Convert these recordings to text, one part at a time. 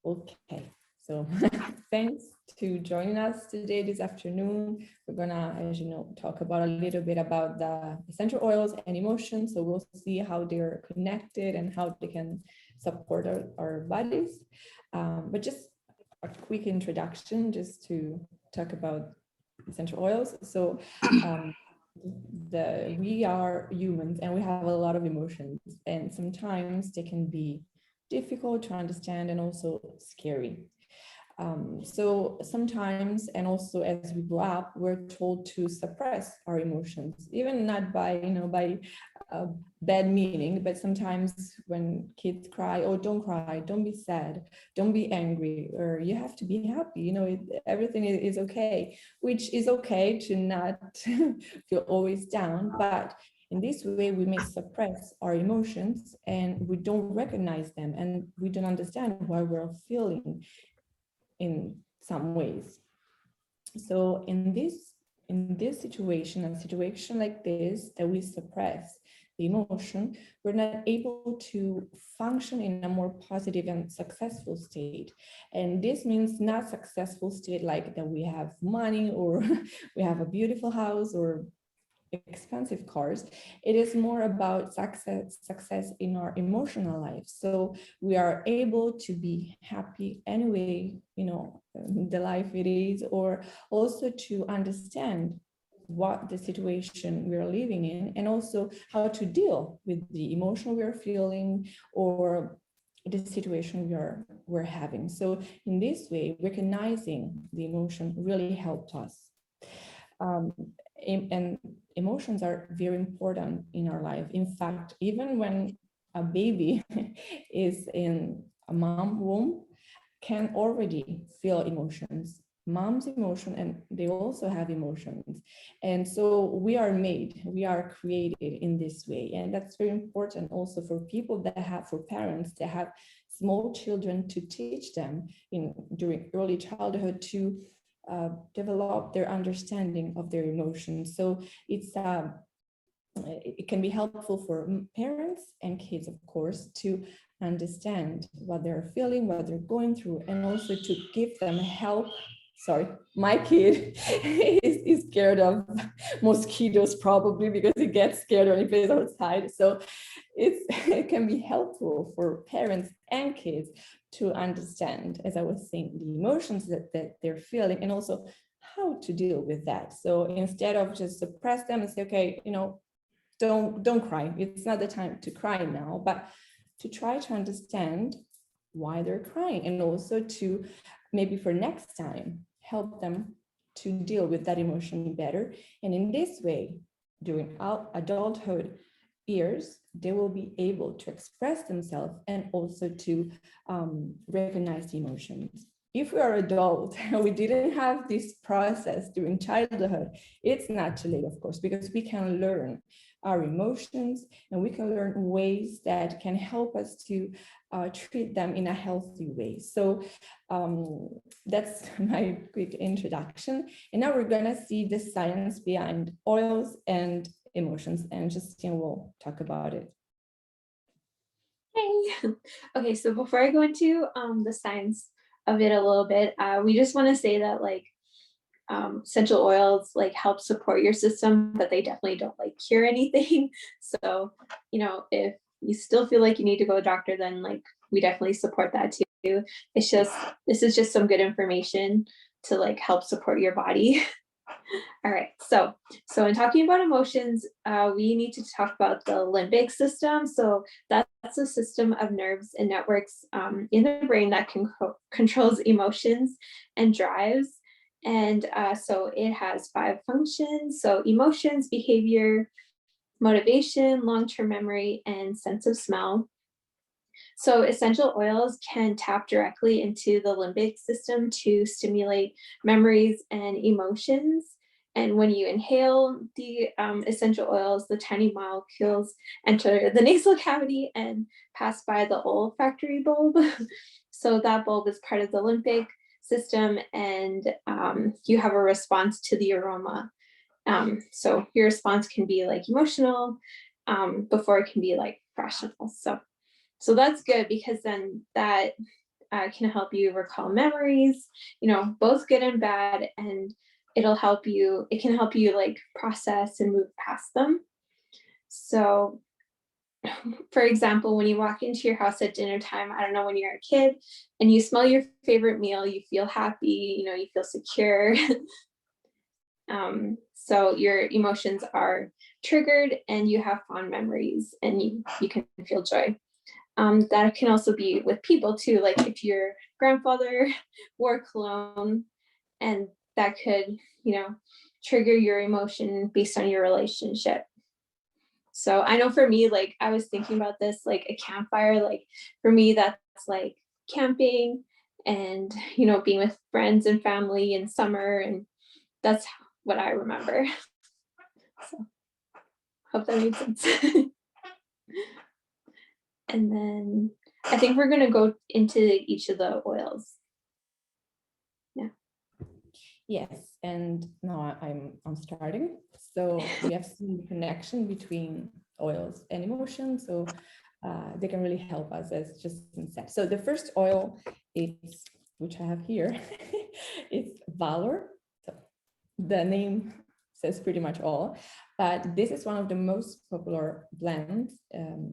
Okay, so thanks to joining us today this afternoon. We're gonna, as you know, talk about a little bit about the essential oils and emotions. So we'll see how they're connected and how they can support our bodies. But just a quick introduction, just to talk about essential oils. So we are humans and we have a lot of emotions, and sometimes they can be difficult to understand and also scary. So sometimes, and also as we grow up, we're told to suppress our emotions, even not by, by bad meaning, but sometimes when kids cry, oh, don't cry, don't be sad, don't be angry, or you have to be happy, everything is okay, which is okay to not feel always down. But in this way, we may suppress our emotions and we don't recognize them and we don't understand why we're feeling in some ways. So in this situation, a situation like this, that we suppress the emotion, we're not able to function in a more positive and successful state. And this means not successful state like that we have money or we have a beautiful house or expensive cars. It is more about success in our emotional life. So we are able to be happy anyway, the life it is, or also to understand what the situation we're living in, and also how to deal with the emotion we're feeling or the situation we're having. So in this way, recognizing the emotion really helped us. And emotions are very important in our life. In fact, even when a baby is in a mom womb, can already feel emotions, mom's emotion, and they also have emotions. And so we are created in this way. And that's very important also for people for parents that have small children, to teach them during early childhood to develop their understanding of their emotions. So it can be helpful for parents and kids, of course, to understand what they're feeling, what they're going through, and also to give them help. Sorry, my kid is scared of mosquitoes, probably because he gets scared when he plays outside. So it can be helpful for parents and kids to understand, as I was saying, the emotions that they're feeling, and also how to deal with that. So instead of just suppress them and say, okay, don't cry, it's not the time to cry now, but to try to understand why they're crying, and also to maybe for next time help them to deal with that emotion better. And in this way, during adulthood years, they will be able to express themselves and also to recognize the emotions. If we are adult and we didn't have this process during childhood, it's not too late, of course, because we can learn our emotions and we can learn ways that can help us to treat them in a healthy way. So that's my quick introduction. And now we're gonna see the science behind oils and emotions, and Justine will talk about it. Hey. Okay, so before I go into the science of it a little bit, we just want to say that essential oils help support your system, but they definitely don't cure anything. So, if you still feel like you need to go to a doctor, then we definitely support that too. This is just some good information to help support your body. All right, so in talking about emotions, we need to talk about the limbic system. So that's a system of nerves and networks in the brain that controls emotions and drives. And so it has 5 functions. So emotions, behavior, motivation, long-term memory, and sense of smell. So essential oils can tap directly into the limbic system to stimulate memories and emotions. And when you inhale the essential oils, the tiny molecules enter the nasal cavity and pass by the olfactory bulb. So that bulb is part of the limbic system, and you have a response to the aroma. So your response can be emotional before it can be rational. So that's good, because then that can help you recall memories, both good and bad, and it can help you like process and move past them. So for example, when you walk into your house at dinner time, I don't know, when you're a kid and you smell your favorite meal, you feel happy, you feel secure. So your emotions are triggered and you have fond memories and you can feel joy. That can also be with people too, like if your grandfather wore cologne, and that could, trigger your emotion based on your relationship. So I know for me, like I was thinking about this, like a campfire, like for me, that's like camping and, being with friends and family in summer. And that's what I remember. So hope that made sense. And then I think we're going to go into each of the oils. Yeah. Yes, and now I'm starting. So we have seen the connection between oils and emotions. So they can really help us, as just said. So the first oil is, which I have here, is Valor. So the name says pretty much all, but this is one of the most popular blends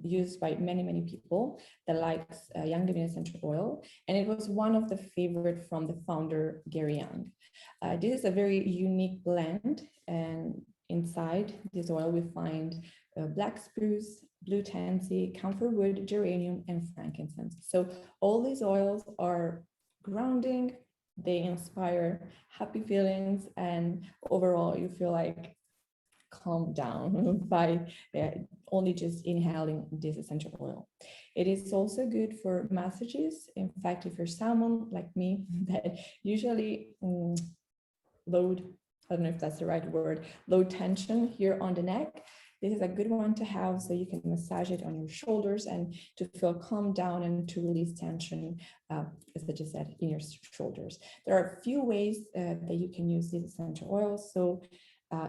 used by many people that likes Young Living Essential Oil, and it was one of the favorite from the founder Gary Young. This is a very unique blend, and inside this oil we find black spruce, blue tansy, camphor wood, geranium, and frankincense. So all these oils are grounding, they inspire happy feelings, and overall you feel like calm down by only just inhaling this essential oil. It is also good for massages. In fact, if you're someone like me that usually load, I don't know if that's the right word, low tension here on the neck, this is a good one to have, so you can massage it on your shoulders and to feel calm down and to release tension, as I just said, in your shoulders. There are a few ways that you can use these essential oils. So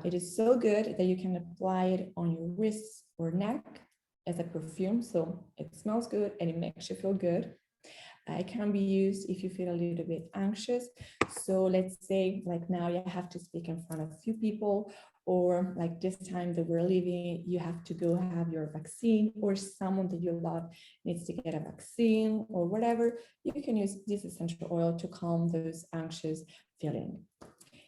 it is so good that you can apply it on your wrists or neck as a perfume. So it smells good and it makes you feel good. It can be used if you feel a little bit anxious. So let's say like now you have to speak in front of a few people, or like this time that we're leaving, you have to go have your vaccine, or someone that you love needs to get a vaccine or whatever, you can use this essential oil to calm those anxious feelings.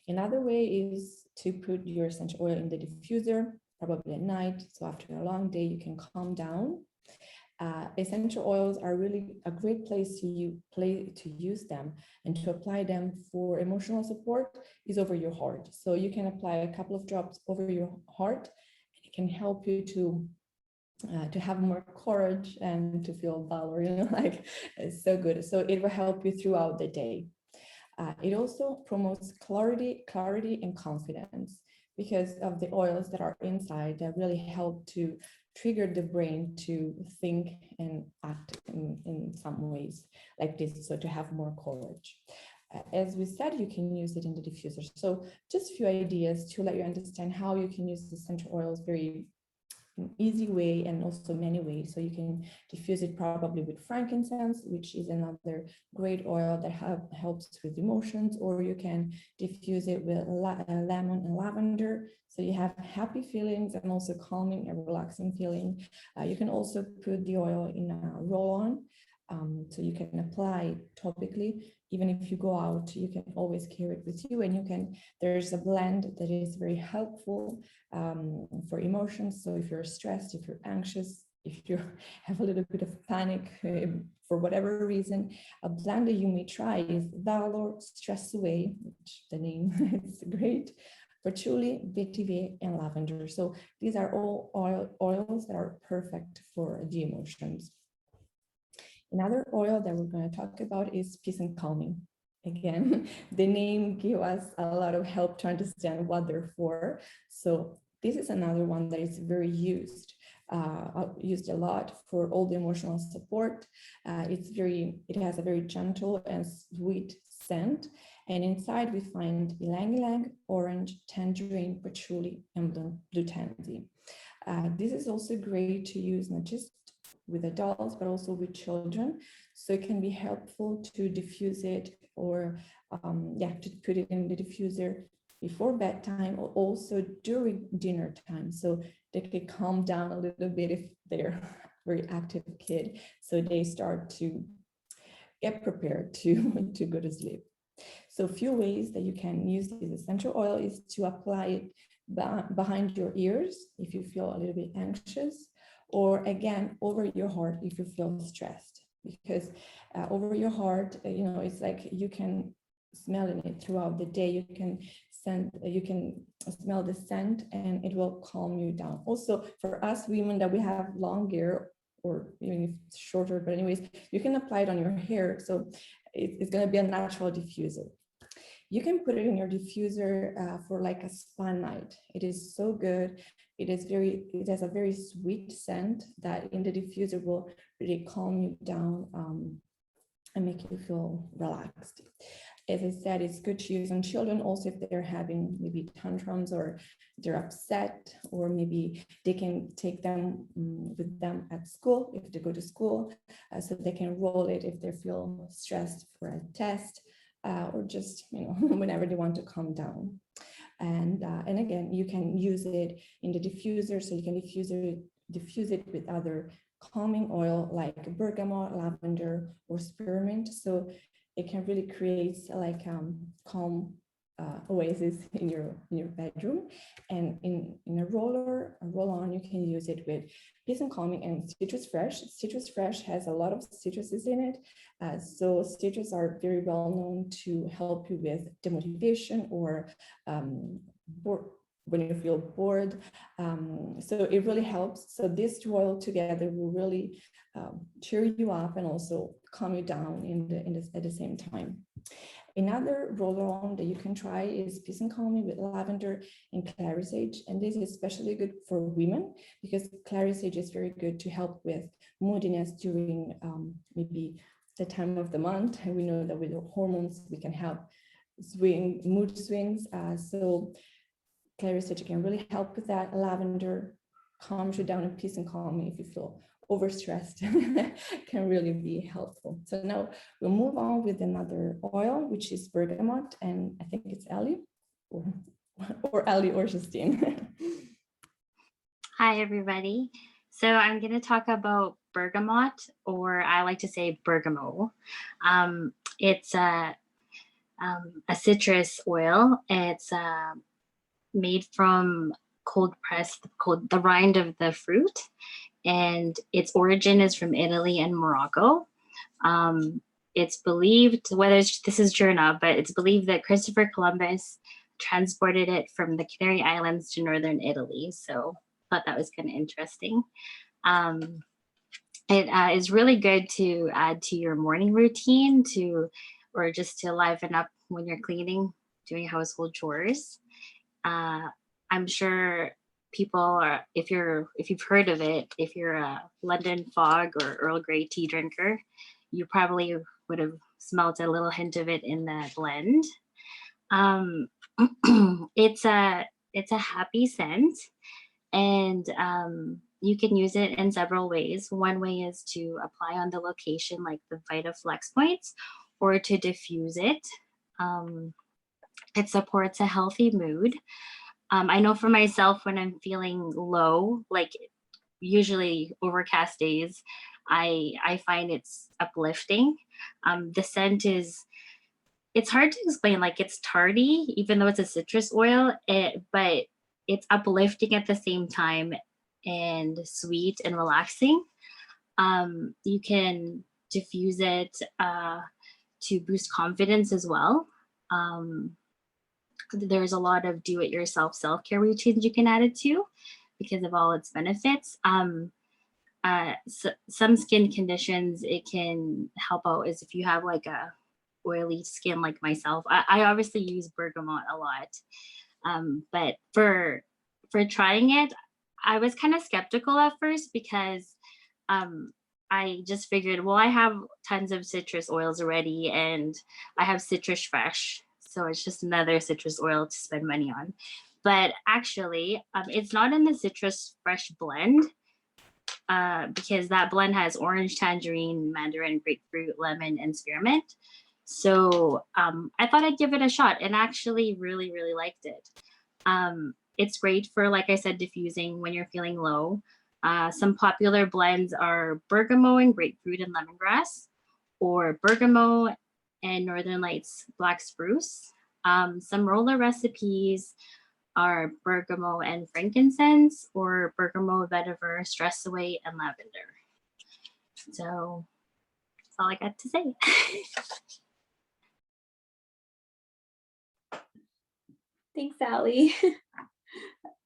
Another way is to put your essential oil in the diffuser, probably at night. So after a long day, you can calm down. Essential oils are really a great place to use them, and to apply them for emotional support is over your heart. So you can apply a couple of drops over your heart, and it can help you to have more courage and to feel valor, like it's so good. So it will help you throughout the day. It also promotes clarity and confidence, because of the oils that are inside that really help to trigger the brain to think and act in some ways like this, so to have more courage. As we said, you can use it in the diffuser. So just a few ideas to let you understand how you can use essential oils very easy way, and also many ways. So you can diffuse it probably with frankincense, which is another great oil that helps with emotions, or you can diffuse it with lemon and lavender, so you have happy feelings and also calming and relaxing feeling. You can also put the oil in a roll-on, so you can apply topically. Even if you go out, you can always carry it with you, and there's a blend that is very helpful for emotions. So if you're stressed, if you're anxious, if you have a little bit of panic for whatever reason, a blend that you may try is Valor Stress Away, which the name is great, patchouli, vetiver, and lavender. So these are all oils that are perfect for the emotions. Another oil that we're going to talk about is peace and calming. Again, the name gives us a lot of help to understand what they're for. So this is another one that is very used a lot for all the emotional support. It has a very gentle and sweet scent. And inside we find ylang-ylang, orange, tangerine, patchouli, and blue tansy. This is also great to use not just with adults, but also with children. So it can be helpful to diffuse it or to put it in the diffuser before bedtime or also during dinner time. So they can calm down a little bit if they're a very active kid. So they start to get prepared to, to go to sleep. So a few ways that you can use this essential oil is to apply it behind your ears if you feel a little bit anxious, or again, over your heart if you feel stressed. Because over your heart, it's like you can smell it throughout the day. You can smell the scent and it will calm you down. Also, for us women that we have long hair, or even if it's shorter, but anyways, you can apply it on your hair. So it's going to be a natural diffuser. You can put it in your diffuser for like a spa night. It is so good. It has a very sweet scent that in the diffuser will really calm you down and make you feel relaxed. As I said, it's good to use on children also if they're having maybe tantrums or they're upset, or maybe they can take them with them at school if they go to school, so they can roll it if they feel stressed for a test, or just whenever they want to calm down. And again, you can use it in the diffuser, so you can diffuse it with other calming oil like bergamot, lavender, or spearmint. So it can really create like calm oasis in your bedroom. And in a roll-on, you can use it with peace and calming and citrus fresh. Citrus fresh has a lot of citruses in it. So citrus are very well known to help you with demotivation or when you feel bored. So it really helps. So this two oil together will really cheer you up and also calm you down at the same time. Another roll-on that you can try is peace and calming with lavender and clary sage. And this is especially good for women because clary sage is very good to help with moodiness during maybe the time of the month. And we know that with the hormones, we can help mood swings. So clary sage can really help with that. Lavender calms you down, and peace and calming if you feel overstressed can really be helpful. So now we'll move on with another oil, which is bergamot, and I think it's Ellie or Ellie or Justine. Hi, everybody. So I'm going to talk about bergamot, or I like to say bergamot. It's a citrus oil. It's made from cold pressed, the rind of the fruit, and its origin is from Italy and Morocco. It's believed, this is true or not, but it's believed that Christopher Columbus transported it from the Canary Islands to northern Italy. So I thought that was kind of interesting. It is really good to add to your morning routine or just to liven up when you're cleaning, doing household chores. I'm sure people are, if you've heard of it, if you're a London fog or Earl Grey tea drinker, you probably would have smelt a little hint of it in the blend. It's a happy scent, and you can use it in several ways. One way is to apply on the location, like the VitaFlex points, or to diffuse it. It supports a healthy mood. I know for myself, when I'm feeling low, like usually overcast days, I find it's uplifting. The scent it's hard to explain, like it's tardy, even though it's a citrus oil, but it's uplifting at the same time and sweet and relaxing. You can diffuse it to boost confidence as well. There's a lot of do-it-yourself self-care routines you can add it to because of all its benefits. Some skin conditions it can help out is if you have like a oily skin like myself. I obviously use bergamot a lot, but for trying it, I was kind of skeptical at first because I just figured, well, I have tons of citrus oils already and I have citrus fresh. So it's just another citrus oil to spend money on. But actually, it's not in the citrus fresh blend. because that blend has orange, tangerine, mandarin, grapefruit, lemon, and spearmint. So I thought I'd give it a shot and actually really, really liked it. It's great for, like I said, diffusing when you're feeling low. Some popular blends are bergamot and grapefruit and lemongrass, or bergamot and Northern Lights black spruce. Some roller recipes are bergamot and frankincense, or bergamot, vetiver, stress away, and lavender. So that's all I got to say. Thanks, Allie.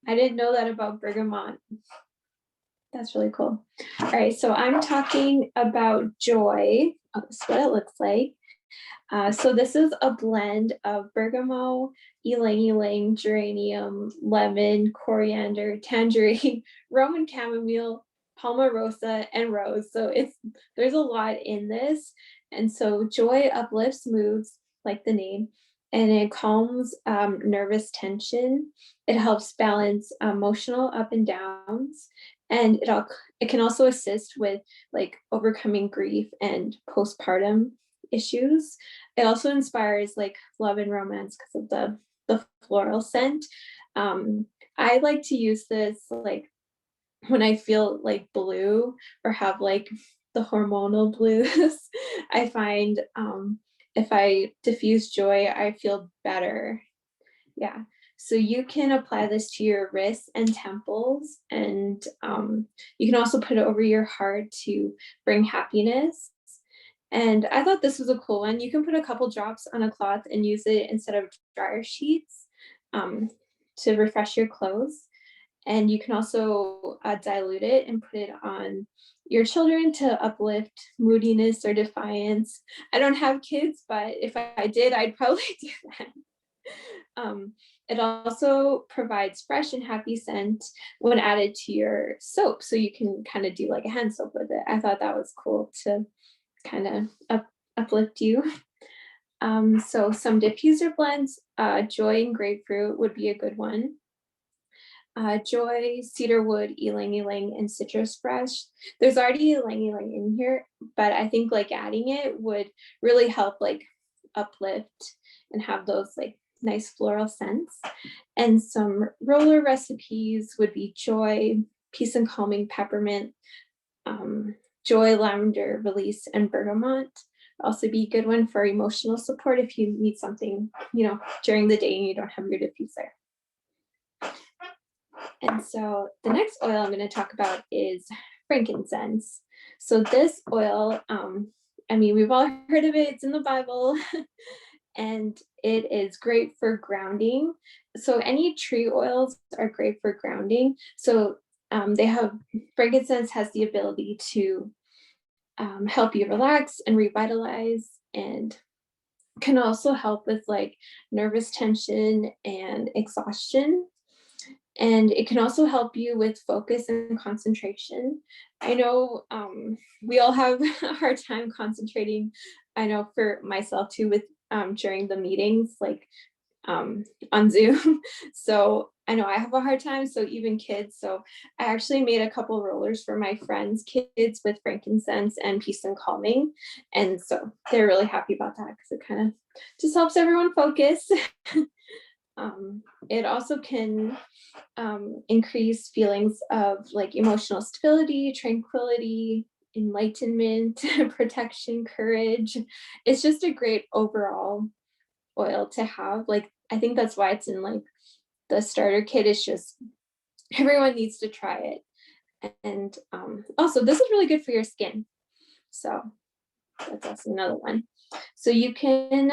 I didn't know that about bergamot. That's really cool. All right, so I'm talking about Joy. Oh, this is what it looks like. So this is a blend of bergamot, ylang ylang, geranium, lemon, coriander, tangerine, Roman chamomile, palmarosa, and rose. So there's a lot in this. And so Joy uplifts moods, like the name, and it calms nervous tension. It helps balance emotional up and downs. And it can also assist with like overcoming grief and postpartum issues. It also inspires like love and romance because of the floral scent. I like to use this like when I feel like blue or have like the hormonal blues. I find if I diffuse Joy, I feel better. Yeah. So you can apply this to your wrists and temples, and you can also put it over your heart to bring happiness. And I thought this was a cool one. You can put a couple drops on a cloth and use it instead of dryer sheets to refresh your clothes. And you can also dilute it and put it on your children to uplift moodiness or defiance. I don't have kids, but if I did, I'd probably do that. It also provides fresh and happy scent when added to your soap. So you can kind of do like a hand soap with it. I thought that was cool to kind of uplift you. So some diffuser blends, Joy and grapefruit would be a good one. Joy, cedarwood, ylang ylang, and citrus fresh. There's already ylang ylang in here, but I think like adding it would really help like uplift and have those like nice floral scents. And some roller recipes would be Joy, peace and calming, peppermint, Joy, lavender, release, and bergamot. Also be a good one for emotional support if you need something, during the day and you don't have your diffuser. And so the next oil I'm going to talk about is frankincense. So this oil, we've all heard of it, it's in the Bible, and it is great for grounding. So any tree oils are great for grounding. So frankincense has the ability to help you relax and revitalize, and can also help with like nervous tension and exhaustion. And it can also help you with focus and concentration. I know we all have a hard time concentrating. I know for myself too, with during the meetings, like on Zoom. So I know I have a hard time, so even kids. So I actually made a couple rollers for my friends' kids with frankincense and peace and calming. And so they're really happy about that because it kind of just helps everyone focus. It also can increase feelings of like emotional stability, tranquility, enlightenment, protection, courage. It's just a great overall oil to have. Like, I think that's why it's in like the starter kit. It's just everyone needs to try it. And also this is really good for your skin. So that's also another one. So you can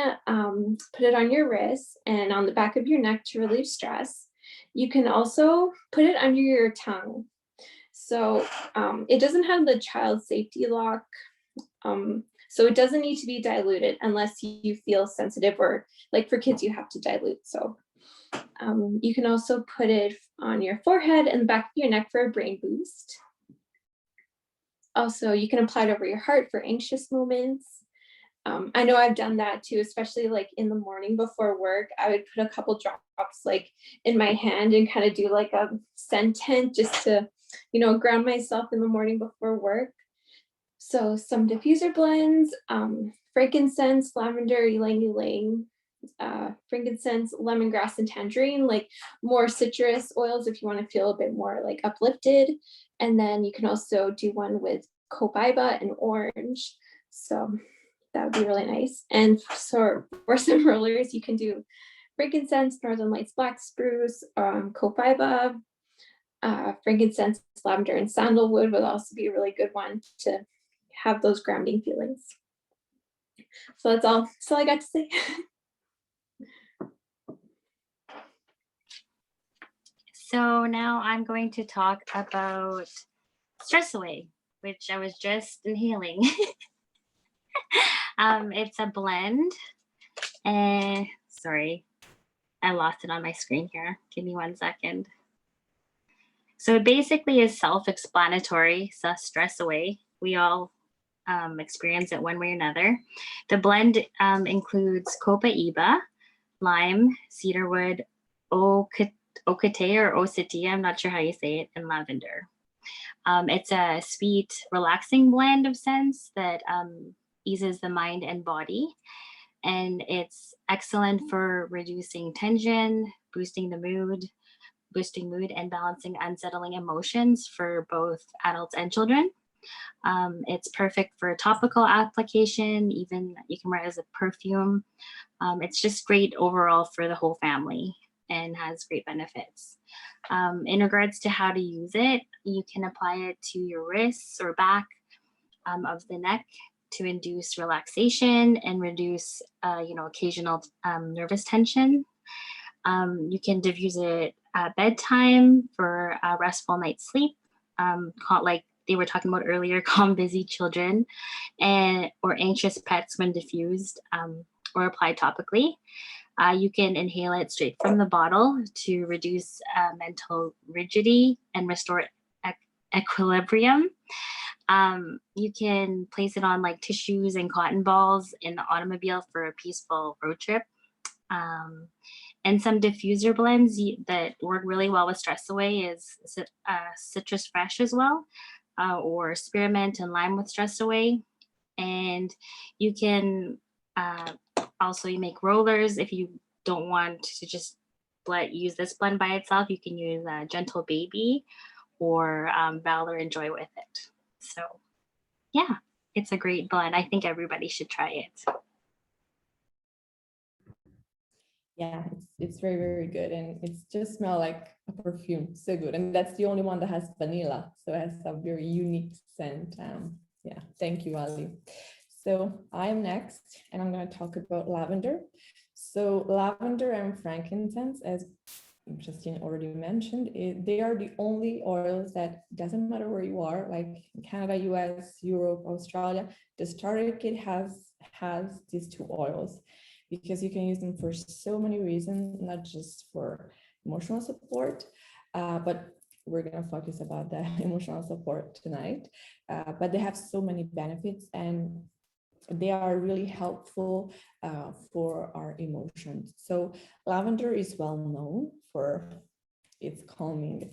put it on your wrists and on the back of your neck to relieve stress. You can also put it under your tongue. So it doesn't have the child safety lock. So it doesn't need to be diluted unless you feel sensitive, or like for kids, you have to dilute. So you can also put it on your forehead and the back of your neck for a brain boost. Also, you can apply it over your heart for anxious moments. I know I've done that too, especially like in the morning before work. I would put a couple drops like in my hand and kind of do like a sentence just to ground myself in the morning before work. So some diffuser blends, frankincense, lavender, ylang ylang, frankincense, lemongrass, and tangerine, like more citrus oils if you want to feel a bit more like uplifted. And then you can also do one with copaiba and orange. So that would be really nice. And so for some rollers, you can do frankincense, Northern Lights black spruce, copaiba, frankincense, lavender, and sandalwood would also be a really good one to have those grounding feelings. So that's all I got to say. So now I'm going to talk about Stress Away, which I was just inhaling. It's a blend. And sorry, I lost it on my screen here. Give me 1 second. So it basically is self-explanatory. So Stress Away. We all experience it one way or another. The blend includes copaiba, lime, cedarwood, ocate or ocetia, I'm not sure how you say it, and lavender. It's a sweet, relaxing blend of scents that eases the mind and body. And it's excellent for reducing tension, boosting mood, and balancing unsettling emotions for both adults and children. It's perfect for topical application, even you can wear it as a perfume. It's just great overall for the whole family and has great benefits. In regards to how to use it, you can apply it to your wrists or back of the neck to induce relaxation and reduce, occasional nervous tension. You can diffuse it at bedtime for a restful night's sleep, like they were talking about earlier, calm busy children or anxious pets when diffused or applied topically. You can inhale it straight from the bottle to reduce mental rigidity and restore equilibrium. You can place it on like tissues and cotton balls in the automobile for a peaceful road trip. And some diffuser blends that work really well with Stress Away is Citrus Fresh as well, or Spearmint and Lime with Stress Away. And you can also you make rollers if you don't want to just use this blend by itself. You can use Gentle Baby or Valor and Joy with it. So yeah, it's a great blend. I think everybody should try it. Yeah, it's very, very good. And it just smells like a perfume. So good. And that's the only one that has vanilla. So it has a very unique scent. Yeah, thank you, Ali. So I'm next, and I'm going to talk about lavender. So lavender and frankincense, as Justine already mentioned, they are the only oils that doesn't matter where you are, like in Canada, US, Europe, Australia, the starter kit has these two oils, because you can use them for so many reasons, not just for emotional support, but we're going to focus about the emotional support tonight. But they have so many benefits, and they are really helpful for our emotions. So lavender is well known for its calming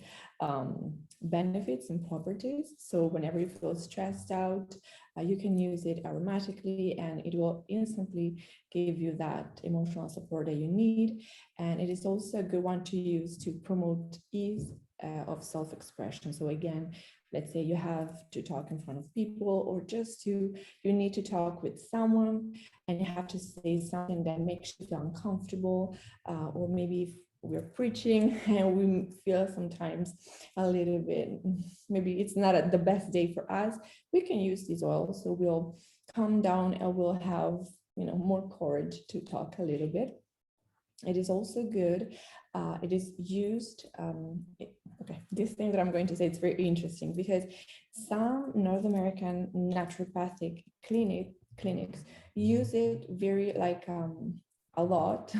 benefits and properties. So whenever you feel stressed out, you can use it aromatically, and it will instantly give you that emotional support that you need. And it is also a good one to use to promote ease of self-expression. So again, let's say you have to talk in front of people, or just you need to talk with someone and you have to say something that makes you feel uncomfortable, or maybe if we're preaching and we feel sometimes a little bit, maybe it's not the best day for us, we can use these oils. So we'll calm down and we'll have, more courage to talk a little bit. It is also good. It is used, okay, this thing that I'm going to say, it's very interesting, because some North American naturopathic clinics use it very a lot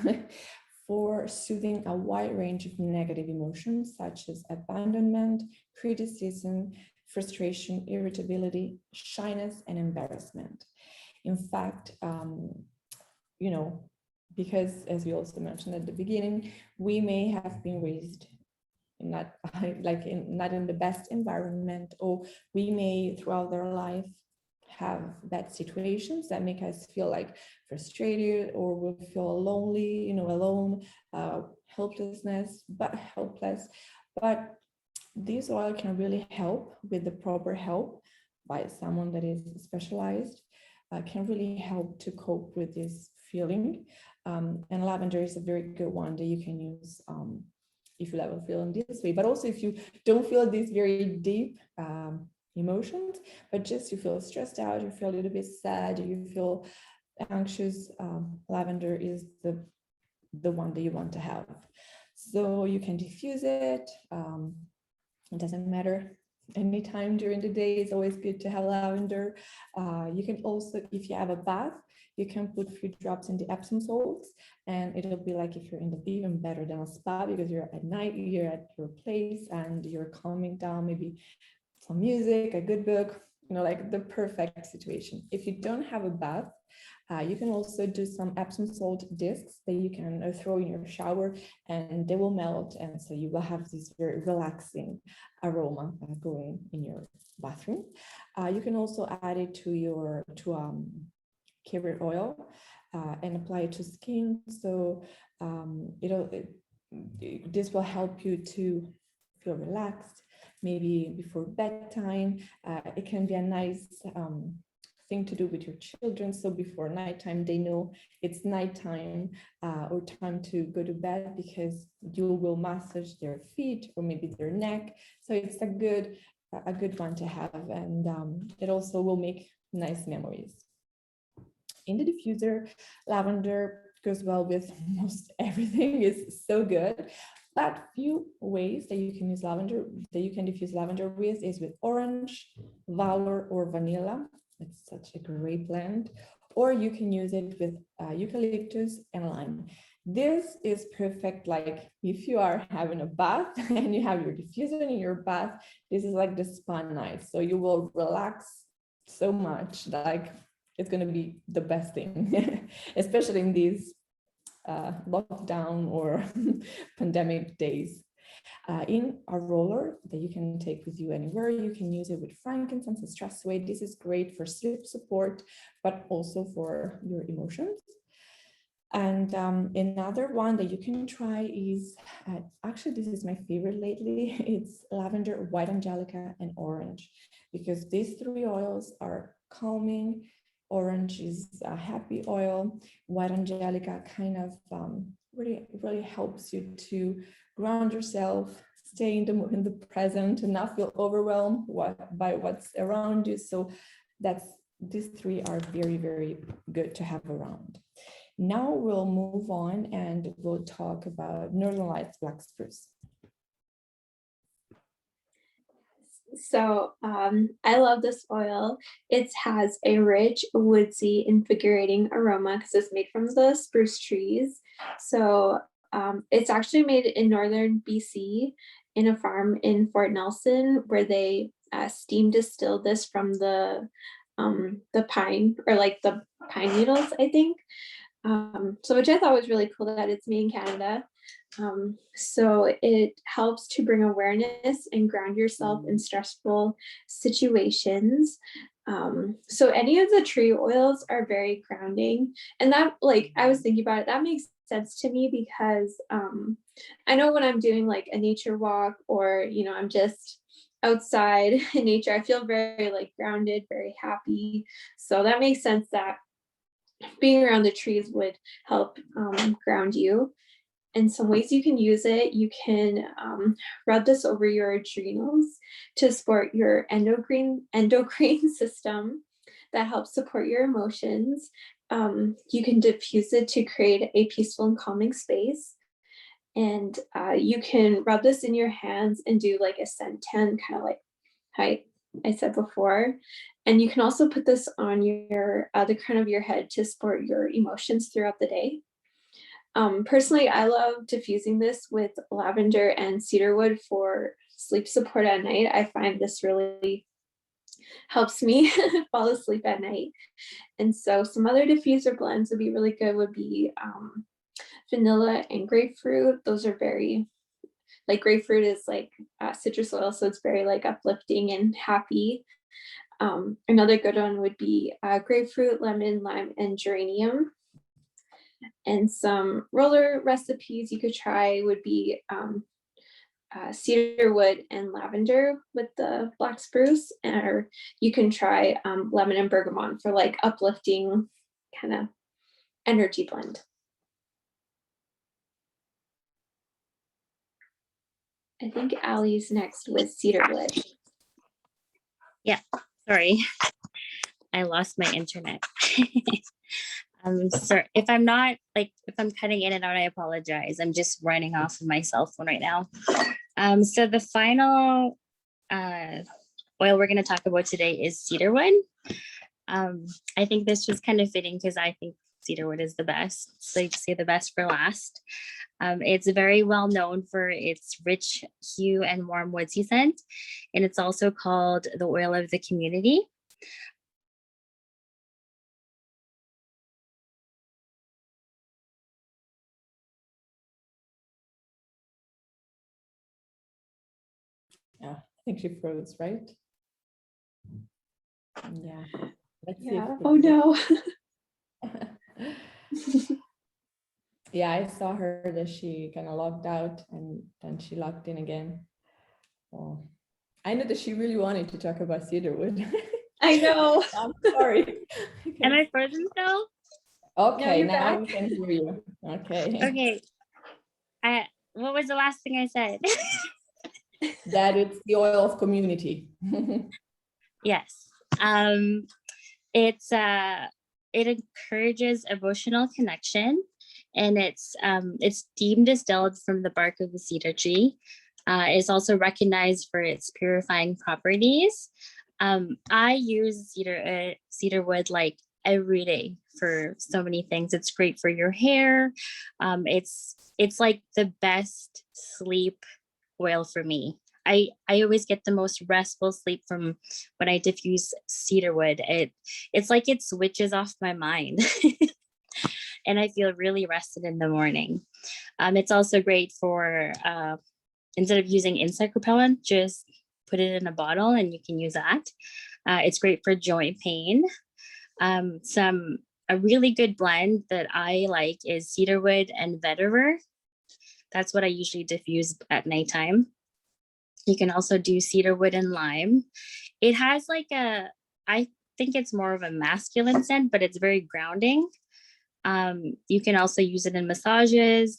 for soothing a wide range of negative emotions, such as abandonment, criticism, frustration, irritability, shyness, and embarrassment. In fact, because as we also mentioned at the beginning, we may have been raised not not in the best environment, or we may throughout their life have bad situations that make us feel like frustrated, or we feel lonely, alone, helpless. But this oil can really help with the proper help by someone that is specialized, can really help to cope with this feeling. And lavender is a very good one that you can use if you ever feel in this way, but also if you don't feel these very deep emotions, but just you feel stressed out, you feel a little bit sad, you feel anxious, lavender is the one that you want to have. So you can diffuse it. It doesn't matter anytime during the day. It's always good to have lavender. You can also, if you have a bath, you can put a few drops in the Epsom salts, and it'll be like if you're in the even better than a spa, because you're at night, you're at your place and you're calming down, maybe some music, a good book, like the perfect situation. If you don't have a bath, you can also do some Epsom salt discs that you can throw in your shower, and they will melt, and so you will have this very relaxing aroma going in your bathroom. You can also add it to carrot oil and apply it to skin. So this will help you to feel relaxed. Maybe before bedtime, it can be a nice thing to do with your children. So before nighttime, they know it's nighttime or time to go to bed, because you will massage their feet or maybe their neck. So it's a good one to have, and it also will make nice memories. In the diffuser, lavender goes well with most everything. It's so good. But few ways that you can use lavender, that you can diffuse lavender with, is with orange, Valor, or vanilla. It's such a great blend. Or you can use it with eucalyptus and lime. This is perfect, like if you are having a bath and you have your diffuser in your bath, this is like the spa night. So you will relax so much, like it's going to be the best thing, especially in these lockdown or pandemic days. In a roller that you can take with you anywhere, you can use it with frankincense and stress away. This is great for sleep support, but also for your emotions. And another one that you can try is, actually this is my favorite lately, it's lavender, white angelica, and orange, because these three oils are calming. Orange is a happy oil. White angelica kind of really helps you to ground yourself, stay in the present, and not feel overwhelmed by what's around you. So these three are very, very good to have around. Now we'll move on and we'll talk about Normalized black spruce. So I love this oil. It has a rich, woodsy, invigorating aroma because it's made from the spruce trees. So it's actually made in northern BC in a farm in Fort Nelson, where they steam distill this from the pine, or like the pine needles, I think. So which I thought was really cool that it's made in Canada. So it helps to bring awareness and ground yourself in stressful situations. So any of the tree oils are very grounding, and that, like, I was thinking about it, that makes sense to me, because I know when I'm doing like a nature walk, or I'm just outside in nature, I feel very like grounded, very happy. So that makes sense that being around the trees would help ground you. And some ways you can use it: you can rub this over your adrenals to support your endocrine system. That helps support your emotions. You can diffuse it to create a peaceful and calming space. And you can rub this in your hands and do like a suntan, kind of like I said before. And you can also put this on your the crown of your head to support your emotions throughout the day. Personally, I love diffusing this with lavender and cedarwood for sleep support at night. I find this really helps me fall asleep at night. And so some other diffuser blends would be really good, would be vanilla and grapefruit. Those are very like grapefruit is like citrus oil, so it's very like uplifting and happy. Another good one would be grapefruit, lemon, lime, and geranium. And some roller recipes you could try would be cedarwood and lavender with the black spruce, or you can try lemon and bergamot for like uplifting kind of energy blend. I think Allie's next with cedarwood. Yeah, sorry, I lost my internet. So if I'm not like, if I'm cutting in and out, I apologize. I'm just running off of my cell phone right now. So the final oil we're going to talk about today is cedarwood. I think this was kind of fitting because I think cedarwood is the best. So you say the best for last. It's very well known for its rich hue and warm woodsy scent, and it's also called the oil of the community. Yeah, I think she froze, right? Yeah. Let's see Yeah. if Oh no. Yeah, I saw her that she kind of logged out and then she logged in again. Oh, I know that she really wanted to talk about cedarwood. I know. I'm sorry. Am I frozen still? Okay, you're now back. we can hear you. Okay. Okay. What was the last thing I said? That it's the oil of community. Yes. It encourages emotional connection, and it's steam distilled from the bark of the cedar tree. It's also recognized for its purifying properties. I use cedarwood like every day for so many things. It's great for your hair. It's like the best sleep oil for me. I always get the most restful sleep from when I diffuse cedarwood. It's like it switches off my mind and I feel really rested in the morning. It's also great for instead of using insect repellent, just put it in a bottle and you can use that. It's great for joint pain. A really good blend that I like is cedarwood and vetiver. That's what I usually diffuse at nighttime. You can also do cedarwood and lime. It has like I think it's more of a masculine scent, but it's very grounding. You can also use it in massages,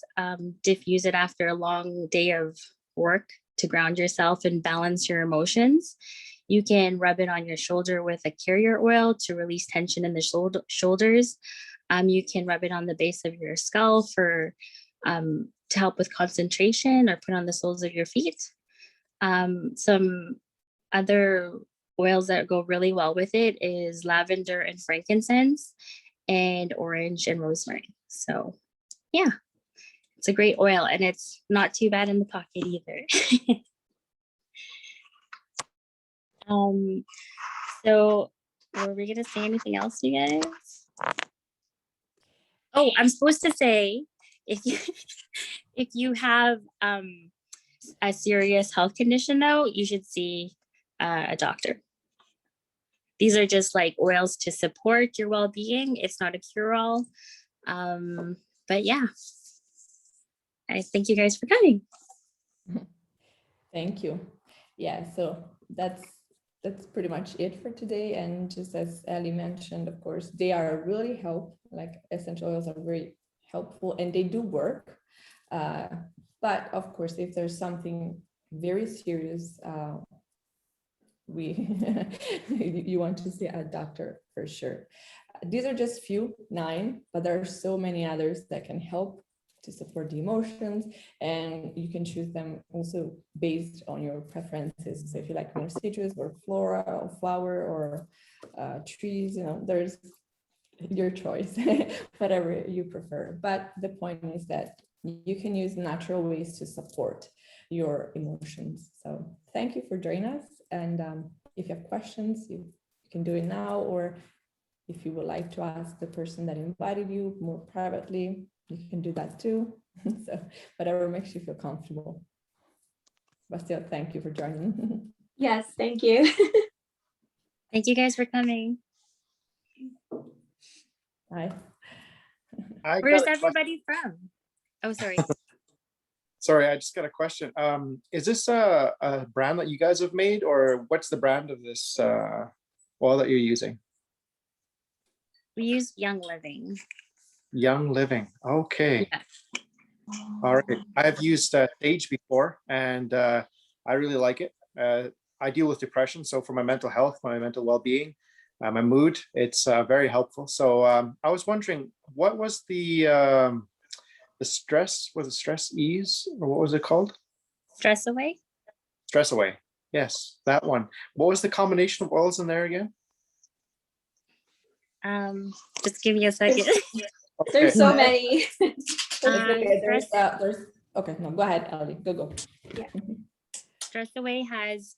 diffuse it after a long day of work to ground yourself and balance your emotions. You can rub it on your shoulder with a carrier oil to release tension in the shoulders. You can rub it on the base of your skull for to help with concentration, or put on the soles of your feet. Some other oils that go really well with it is lavender and frankincense, and orange and rosemary. So yeah, it's a great oil, and it's not too bad in the pocket either. So were we gonna say anything else, you guys? Oh, I'm supposed to say, if you if you have a serious health condition, though, you should see a doctor. These are just like oils to support your well-being. It's not a cure-all. But yeah, I thank you guys for coming. Thank you. Yeah, so that's pretty much it for today. And just as Ellie mentioned, of course, they are really like essential oils are very helpful and they do work. But of course, if there's something very serious, you want to see a doctor for sure. These are just 9, but there are so many others that can help to support the emotions, and you can choose them also based on your preferences. So if you like more citrus or flora or flower or trees, there's your choice, whatever you prefer. But the point is that you can use natural ways to support your emotions. So thank you for joining us. And if you have questions, you can do it now, or if you would like to ask the person that invited you more privately, you can do that too. So whatever makes you feel comfortable. but still, thank you for joining. Yes, thank you. Thank you guys for coming. Hi. Where's everybody from? Oh, sorry. Sorry, I just got a question. Is this a brand that you guys have made, or what's the brand of this oil that you're using? We use Young Living. Young Living. Okay. Yeah. All right. I've used Sage before, and I really like it. I deal with depression, so for my mental health, my mental well-being, my mood, it's very helpful. So I was wondering, what was the stress? Was it Stress Ease, or what was it called? Stress Away. Stress Away. Yes, that one. What was the combination of oils in there again? Just give me a second. There's so many. Okay, Stress, there's okay, no, go ahead, Ellie. Go. Yeah. Stress Away has,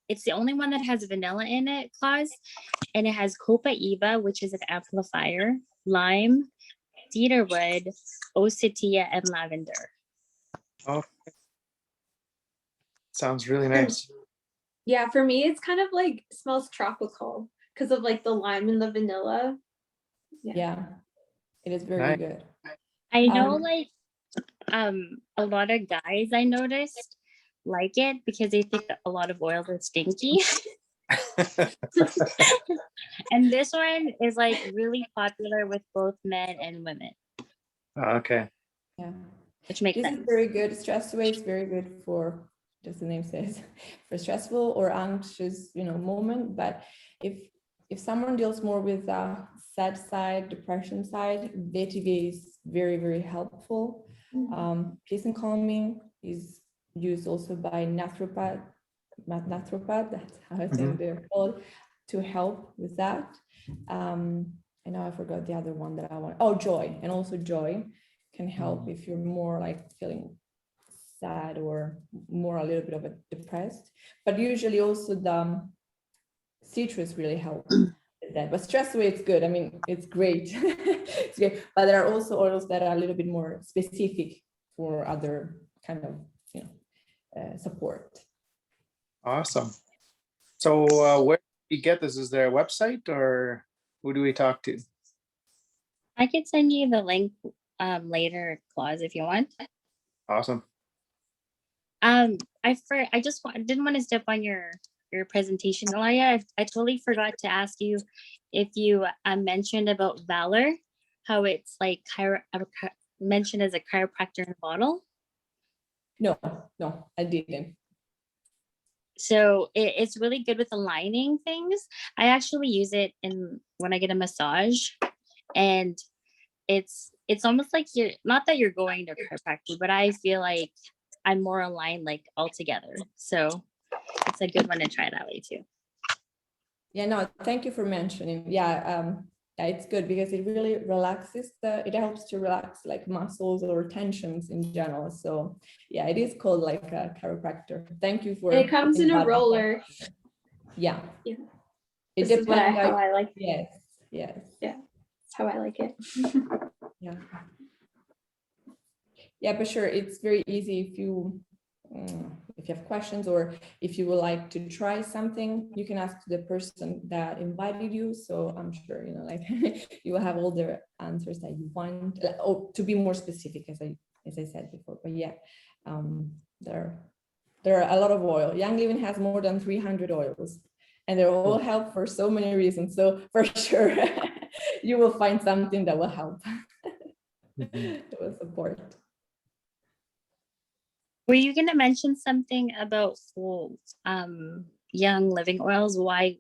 it's the only one that has vanilla in it, Claus, and it has Copa Eva, which is an amplifier, lime, cedarwood, osetia, and lavender. Oh, sounds really nice. Yeah, for me, it's kind of like smells tropical because of like the lime and the vanilla. Yeah, it is very Nice. good. I know, Um, like, a lot of guys I noticed like it because they think a lot of oils are stinky. And this one is like really popular with both men and women, Okay. Yeah, which makes this sense. is very good. Stress Away is very good for, just the name says, for stressful or anxious, moment. But if someone deals more with sad side, depression side, vetiver is very, very helpful. Peace and calming is used also by naturopath, that's how I think they're called, to help with that. I know I forgot the other one that I want. Oh, joy, and also joy can help if you're more like feeling sad or more a little bit of a depressed. But usually also the citrus really helps with that. But Stress Away, it's good. I mean, it's great. It's great. But there are also oils that are a little bit more specific for other kind of support. Awesome. So where do we get this? Is there a website, or who do we talk to? I could send you the link later, Claus, if you want. Awesome. I just didn't want to step on your presentation, Elia. I totally forgot to ask you if you mentioned about Valor, how it's like mentioned as a chiropractor in a bottle. No, I didn't. So it's really good with aligning things. I actually use it when I get a massage, and it's almost like you're not that you're going to a chiropractor, but I feel like I'm more aligned like altogether. So it's a good one to try that way too. Yeah, no, thank you for mentioning. Yeah, it's good because it really relaxes it helps to relax like muscles or tensions in general. So yeah, it is called like a chiropractor. Thank you for. It comes in a roller. Yeah. Yeah. It This is depends. how I like it. Yes. Yeah, that's how I like it. Yeah. Yeah, but sure, it's very easy if you have questions or if you would like to try something, you can ask the person that invited you. So I'm sure, like you will have all the answers that you want, or to be more specific, as I said before. But yeah, there are a lot of oil. Young Living has more than 300 oils, and they all help for so many reasons. So for sure, you will find something that will help. It will support. Were you going to mention something about Young Living oils, why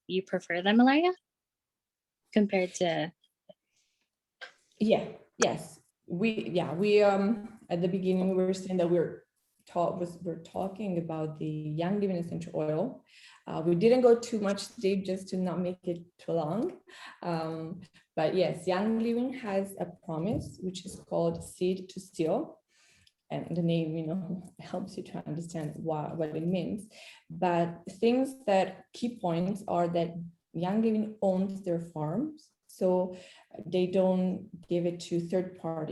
you prefer them, Elia, compared to? Yes, we at the beginning we were saying that we're talking about the Young Living essential oil. We didn't go too much deep just to not make it too long. But yes, Young Living has a promise which is called Seed to Seal. And the name, helps you to understand what it means. But key points are that Young Living owns their farms, so they don't give it to third part.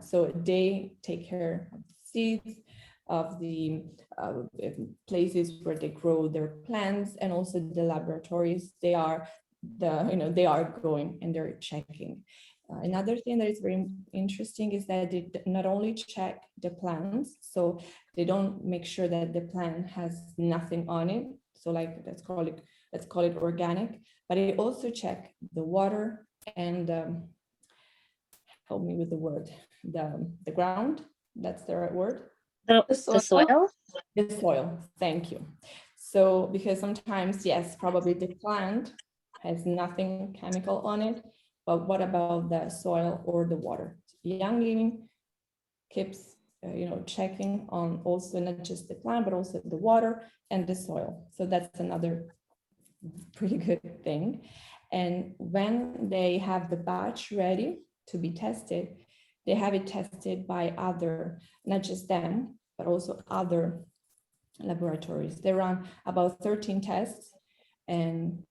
So they take care of the seeds, of the places where they grow their plants, and also the laboratories they are going and they're checking. Another thing that is very interesting is that they not only check the plants, so they don't make sure that the plant has nothing on it. So like let's call it organic, but they also check the water and help me with the word, the ground. That's the right word. The soil. The soil. Thank you. So because sometimes, yes, probably the plant has nothing chemical on it, but what about the soil or the water? Young Living keeps checking on also not just the plant, but also the water and the soil. So that's another pretty good thing. And when they have the batch ready to be tested, they have it tested by other, not just them, but also other laboratories. They run about 13 tests, and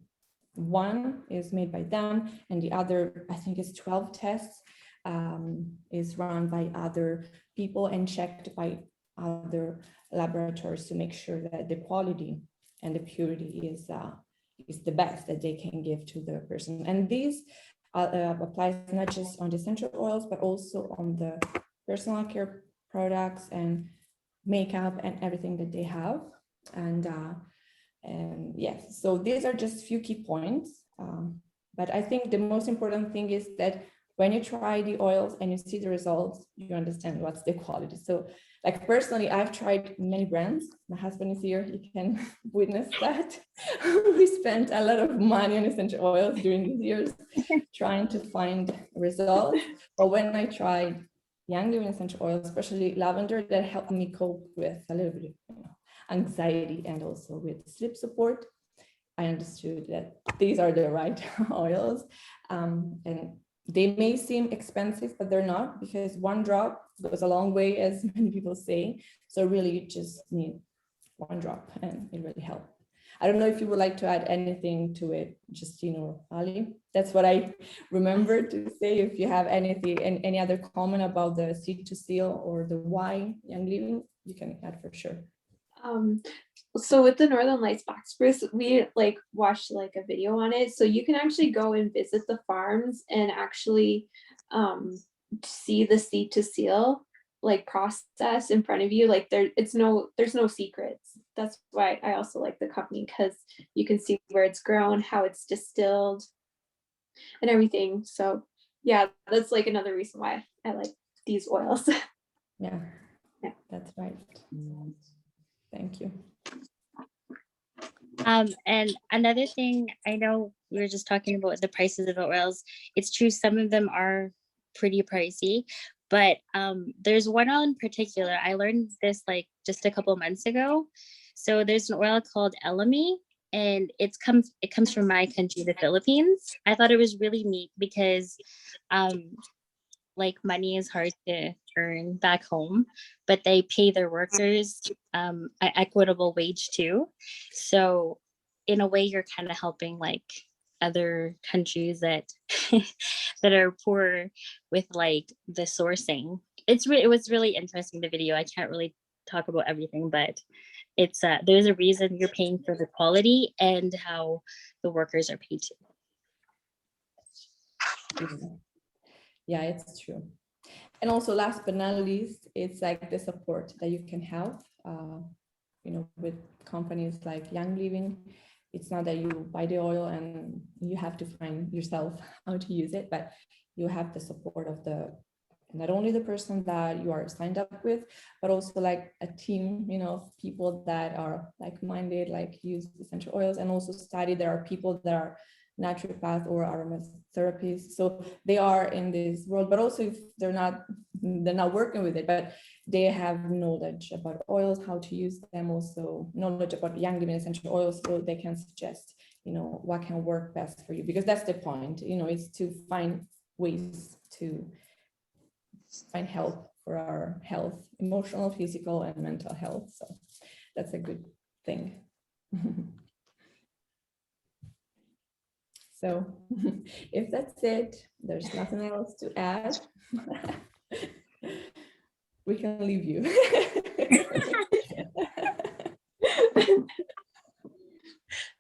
one is made by them, and the other, I think it's 12 tests, is run by other people and checked by other laboratories to make sure that the quality and the purity is the best that they can give to the person. And these applies not just on the essential oils, but also on the personal care products and makeup and everything that they have. And yes, so these are just few key points. But I think the most important thing is that when you try the oils and you see the results, you understand what's the quality. So like personally, I've tried many brands. My husband is here, he can witness that. We spent a lot of money on essential oils during these years trying to find results. But when I tried Young Living essential oils, especially lavender, that helped me cope with a little bit of anxiety and also with sleep support, I understood that these are the right oils. And they may seem expensive, but they're not, because one drop goes a long way, as many people say. So really you just need one drop and it really helps. I don't know if you would like to add anything to it, Justine or Ali. That's what I remember to say. If you have anything, any other comment about the seed to seal or the why Young Living, you can add for sure. So with the Northern Lights Black Spruce, we like watched like a video on it. So you can actually go and visit the farms and actually see the seed to seal like process in front of you. Like there's no secrets. That's why I also like the company, because you can see where it's grown, how it's distilled and everything. So yeah, that's like another reason why I like these oils. Yeah, that's right. Thank you. And another thing, I know we were just talking about the prices of the oils. It's true, some of them are pretty pricey, but there's one oil in particular. I learned this like just a couple months ago. So there's an oil called Elemi, and it comes from my country, the Philippines. I thought it was really neat because like money is hard to earn back home, but they pay their workers an equitable wage too. So in a way, you're kind of helping like other countries that that are poor with like the sourcing. It was really interesting, the video. I can't really talk about everything, but it's there's a reason you're paying for the quality and how the workers are paid too. Yeah, it's true. And also last but not least, it's like the support that you can have, with companies like Young Living. It's not that you buy the oil and you have to find yourself how to use it, but you have the support of not only the person that you are signed up with, but also like a team, of people that are like-minded, like use essential oils, and also study. There are people that are naturopath or aromatherapists, so they are in this world, but also if they're not working with it, but they have knowledge about oils, how to use them, also knowledge about Young Living essential oils, so they can suggest what can work best for you, because that's the point, is to find ways to find help for our health, emotional, physical, and mental health. So that's a good thing. So if that's it, there's nothing else to add. We can leave you.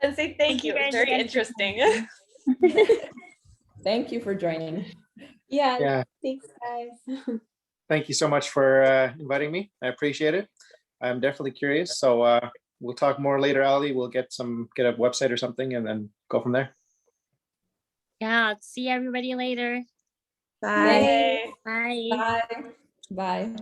And say thank you. guys It's very again for interesting. Thank you for joining. Yeah, Yeah. thanks guys. Thank you so much for inviting me. I appreciate it. I'm definitely curious. So we'll talk more later, Ali. We'll get a website or something and then go from there. Yeah, see everybody later. Bye. Bye. Bye. Bye.